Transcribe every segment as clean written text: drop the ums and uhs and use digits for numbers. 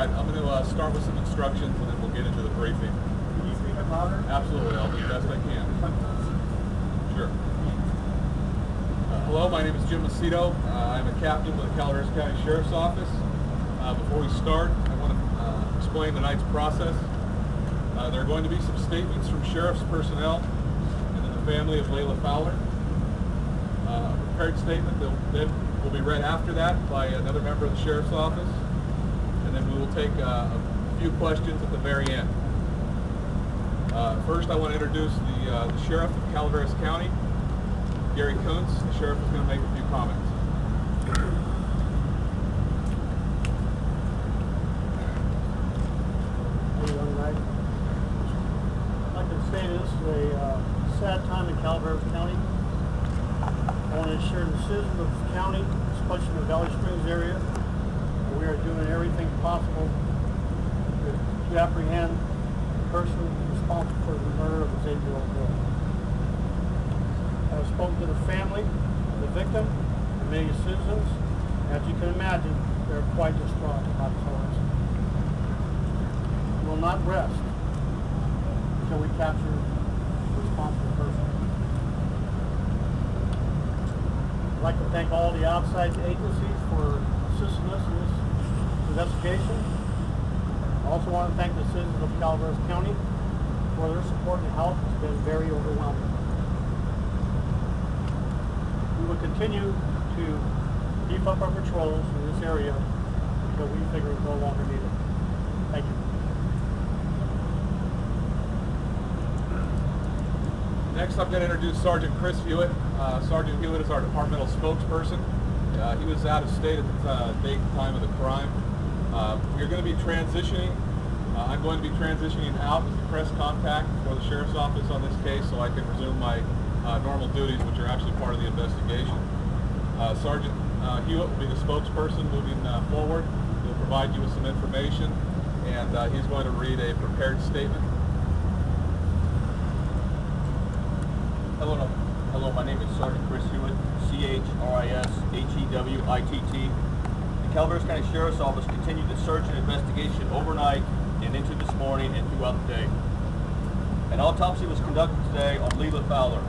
right, I'm going to start with some instructions and then we'll get into the briefing. Can you speak up louder? Absolutely, I'll do the best I can. Sure. Hello, my name is Jim Macedo. I'm a captain with the Calaveras County Sheriff's Office. Before we start, I want to explain tonight's process. There are going to be some statements from sheriff's personnel and then the family of Leila Fowler. A prepared statement that then will be read after that by another member of the sheriff's office, and then we will take a few questions at the very end. First, I want to introduce the sheriff of Calaveras County, Gary Kuntz. The sheriff is going to make a few comments. I'd like to say this is a sad time in Calaveras County. I want to assure the citizens of the county, especially the Valley Springs area, that we are doing everything possible to apprehend the person responsible for the murder of this 8-year-old girl. I have spoken to the family of the victim and many citizens. As you can imagine, they're quite distraught about this whole incident. We will not rest until we capture the responsible person. I'd like to thank all the outside agencies for assisting us in this investigation. I also want to thank the citizens of Calaveras County for their support and help. It's been very overwhelming. We will continue to beef up our patrols in this area until we figure it's no longer needed. Thank you. Next, I'm going to introduce Sergeant Chris Hewitt. Sergeant Hewitt is our departmental spokesperson. He was out of state at the date and time of the crime. We're going to be transitioning. I'm going to be transitioning out as the press contact for the sheriff's office on this case so I can resume my normal duties, which are actually part of the investigation. Sergeant Hewitt will be the spokesperson moving forward. He'll provide you with some information, and he's going to read a prepared statement. Hello, my name is Sergeant Chris Hewitt, C-H-R-I-S-H-E-W-I-T-T. The Calaveras County Sheriff's Office continued the search and investigation overnight and into this morning and throughout the day. An autopsy was conducted today on Leila Fowler.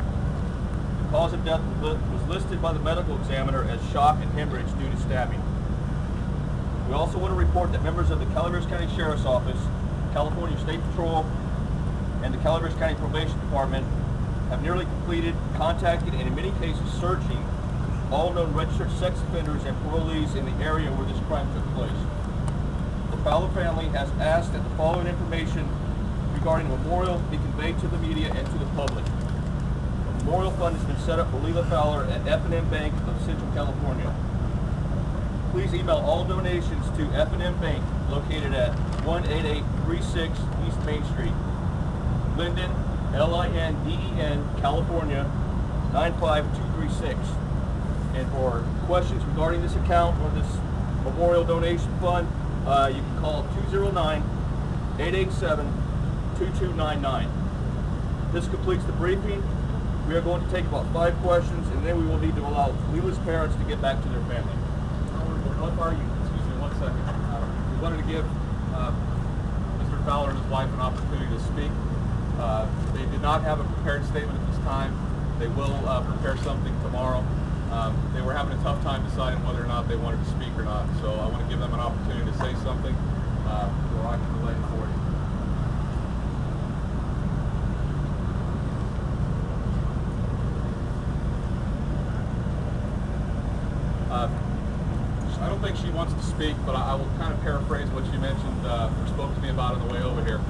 The cause of death was listed by the medical examiner as shock and hemorrhage due to stabbing. We also want to report that members of the Calaveras County Sheriff's Office, California State Patrol, and the Calaveras County Probation Department have nearly completed, contacted, and in many cases searching all known registered sex offenders and parolees in the area where this crime took place. The Fowler family has asked that the following information regarding a memorial be conveyed to the media and to the public. A memorial fund has been set up for Leila Fowler at F&M Bank of Central California. Please email all donations to F&M Bank located at 18836 East Main Street, Linden, L-I-N-D-E-N, California, 95236. And for questions regarding this account or this memorial donation fund, you can call 209-887-2299. This completes the briefing. We are going to take about 5 questions, and then we will need to allow Leila's parents to get back to their family. Excuse me 1 second. We wanted to give Mr. Fowler and his wife an opportunity to speak. They did not have a prepared statement at this time. They will prepare something tomorrow. They were having a tough time deciding whether or not they wanted to speak or not, so I want to give them an opportunity to say something or I can relay it for you. I don't think she wants to speak, but I will kind of paraphrase what she mentioned or spoke to me about on the way over here.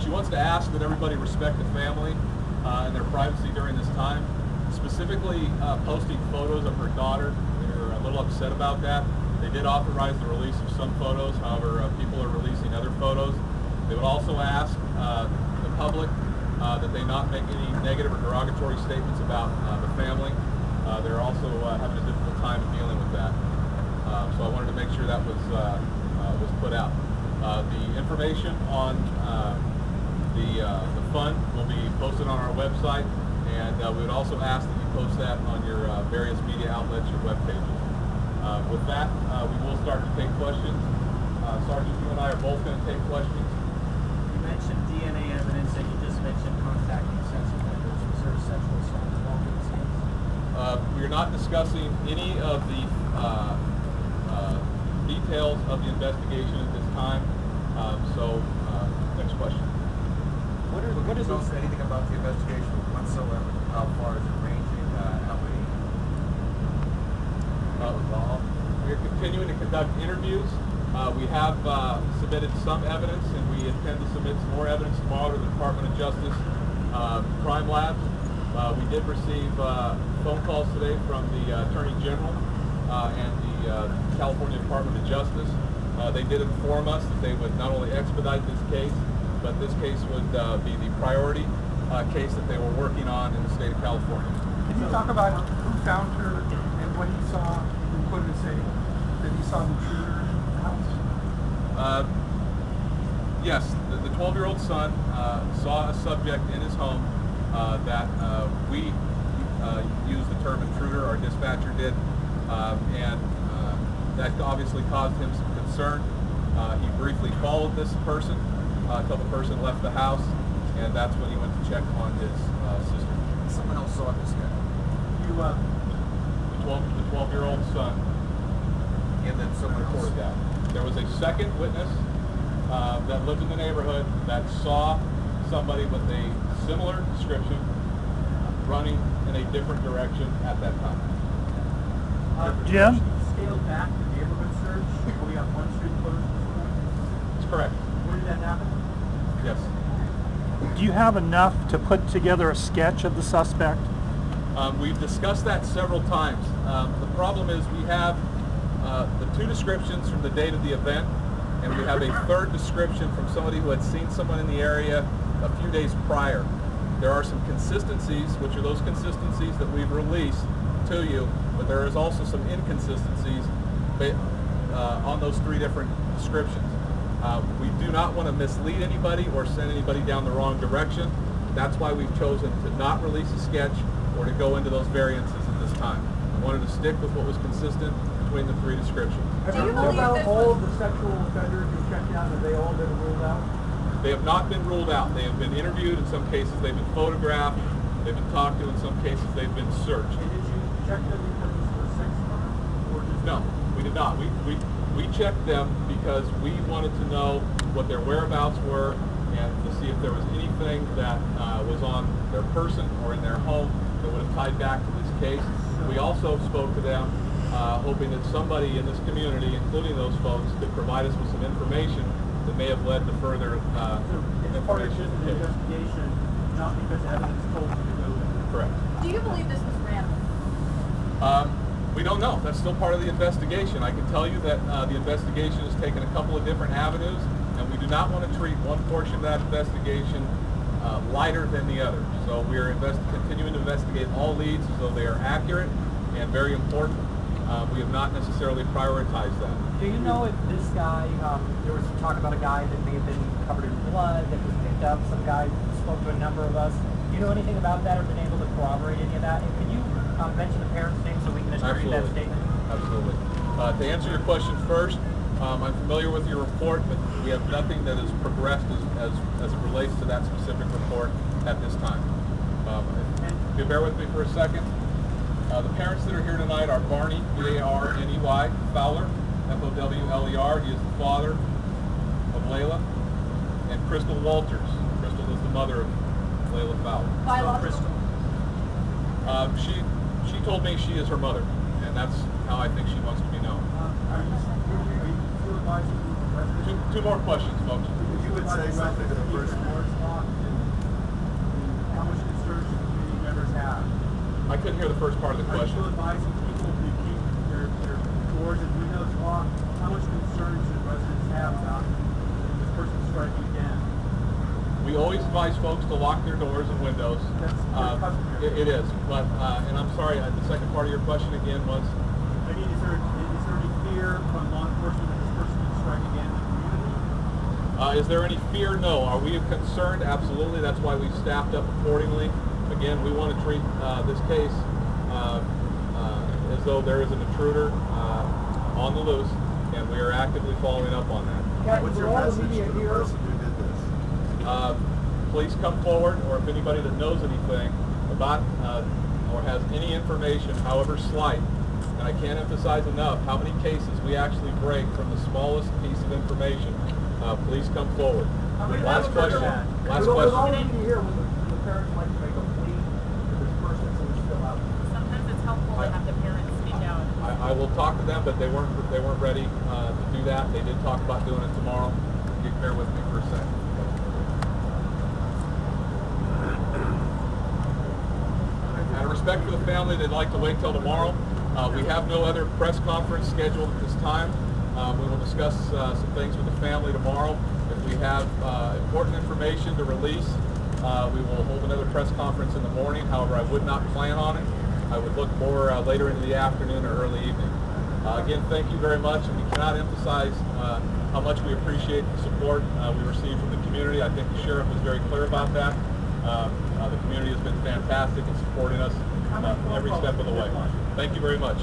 She wants to ask that everybody respect the family and their privacy during this time. Specifically posting photos of her daughter. They're a little upset about that. They did authorize the release of some photos, however people are releasing other photos. They would also ask the public that they not make any negative or derogatory statements about the family. They're also having a difficult time dealing with that. So I wanted to make sure that was put out. The information on the fund will be posted on our website, and we would also ask that you post that on your various media outlets, your web pages. With that, we will start to take questions. Sergeant, you and I I are both going to take questions. You mentioned DNA evidence and you just mentioned contacting sex offenders. Was there a sexual assault involved in this case? We are not discussing any of the details of the investigation at this time. Next question. What is tell us anything about the investigation whatsoever? How far is it ranging? How many people involved? We are continuing to conduct interviews. We have submitted some evidence, and we intend to submit some more evidence tomorrow to the Department of Justice Crime Lab. We did receive phone calls today from the Attorney General and the California Department of Justice. They did inform us that they would not only expedite this case, but this case would be the priority case that they were working on in the state of California. Can you talk about who found her and what he saw? What did it say? That he saw the intruder in the house? Yes, the 12-year-old son saw a subject in his home that we used the term intruder, our dispatcher did, and that obviously caused him some concern. He briefly followed this person until the person left the house, and that's when he went to check on his sister. Someone else saw this guy. The 12-year-old son. And then someone Reported else. that. There was a second witness that lived in the neighborhood that saw somebody with a similar description running in a different direction at that time. Jim? Scaled back the neighborhood search. We got one street closed this morning. That's correct. Where did that happen? Yes. Do you have enough to put together a sketch of the suspect? We've discussed that several times. The problem is we have the two descriptions from the date of the event, and we have a third description from somebody who had seen someone in the area a few days prior. There are some consistencies, which are those consistencies that we've released to you, but there is also some inconsistencies on those three different descriptions. We do not want to mislead anybody or send anybody down the wrong direction. That's why we've chosen to not release a sketch or to go into those variances at this time. We wanted to stick with what was consistent between the three descriptions. Have Do you you believe about this all was- of the sexual offenders you checked out? Have they all been ruled out? They have not been ruled out. They have been interviewed. In some cases, they've been photographed. They've been talked to. In some cases, they've been searched. And did you check them because this was a sex crime? Or just No, we did not. We checked them because we wanted to know what their whereabouts were and to see if there was anything that was on their person or in their home that would have tied back to this case. We also spoke to them hoping that somebody in this community, including those folks, could provide us with some information that may have led to further It's part of information. just an investigation, not because evidence told you to go there. Correct. Do you believe this was random? We don't know. That's still part of the investigation. I can tell you that the investigation has taken a couple of different avenues, and we do not want to treat one portion of that investigation lighter than the other. So we are continuing to investigate all leads as though they are accurate and very important. We have not necessarily prioritized that. Do you know if this guy, there was talk about a guy that may have been covered in blood that was picked up, some guy spoke to a number of us. Do you know anything about that or been able to corroborate any of that? And can you mention the parents' name so we can attribute that statement? Absolutely. To answer your question first, I'm familiar with your report, but we have nothing that has progressed as it relates to that specific report at this time. If you bear with me for a second, the parents that are here tonight are Barney, B-A-R-N-E-Y, Fowler, F-O-W-L-E-R. He is the father of Leila, and Crystal Walters. Crystal is the mother of Leila Fowler. Biological? She told me she is her mother, and that's how I think she wants to be known. Are you still advising residents? Two more questions, folks. You would say something to the person. How much concern should community members have? I couldn't hear the first part of the Are you question. still advising people to keep their doors and windows locked? How much concern should residents have about this person striking again? We always advise folks to lock their doors and windows. That's customary. It is, but and I'm sorry. The second part of your question again was. I mean, is there any fear from law enforcement that this person could strike again in the community? Is there any fear? No. Are we concerned? Absolutely. That's why we've staffed up accordingly. Again, we want to treat this case as though there is an intruder on the loose, and we are actively following up on that. What's your message to the person who did this? Please come forward, or if anybody that knows anything about or has any information, however slight, and I can't emphasize enough how many cases we actually break from the smallest piece of information, please come forward. Last question. Last question. Here when the parents like to make a plea to this person so we're still out. Sometimes it's helpful to have the parents speak out. I will talk to them, but they weren't ready to do that. They did talk about doing it tomorrow. You bear with me for a second. Out of respect for the family, they'd like to wait till tomorrow. We have no other press conference scheduled at this time. We will discuss some things with the family tomorrow. If we have important information to release, we will hold another press conference in the morning. However, I would not plan on it. I would look more later into the afternoon or early evening. Again, thank you very much, and we cannot emphasize how much we appreciate the support we received from the community. I think the sheriff was very clear about that. The community has been fantastic in supporting us every step of the way. Thank you very much.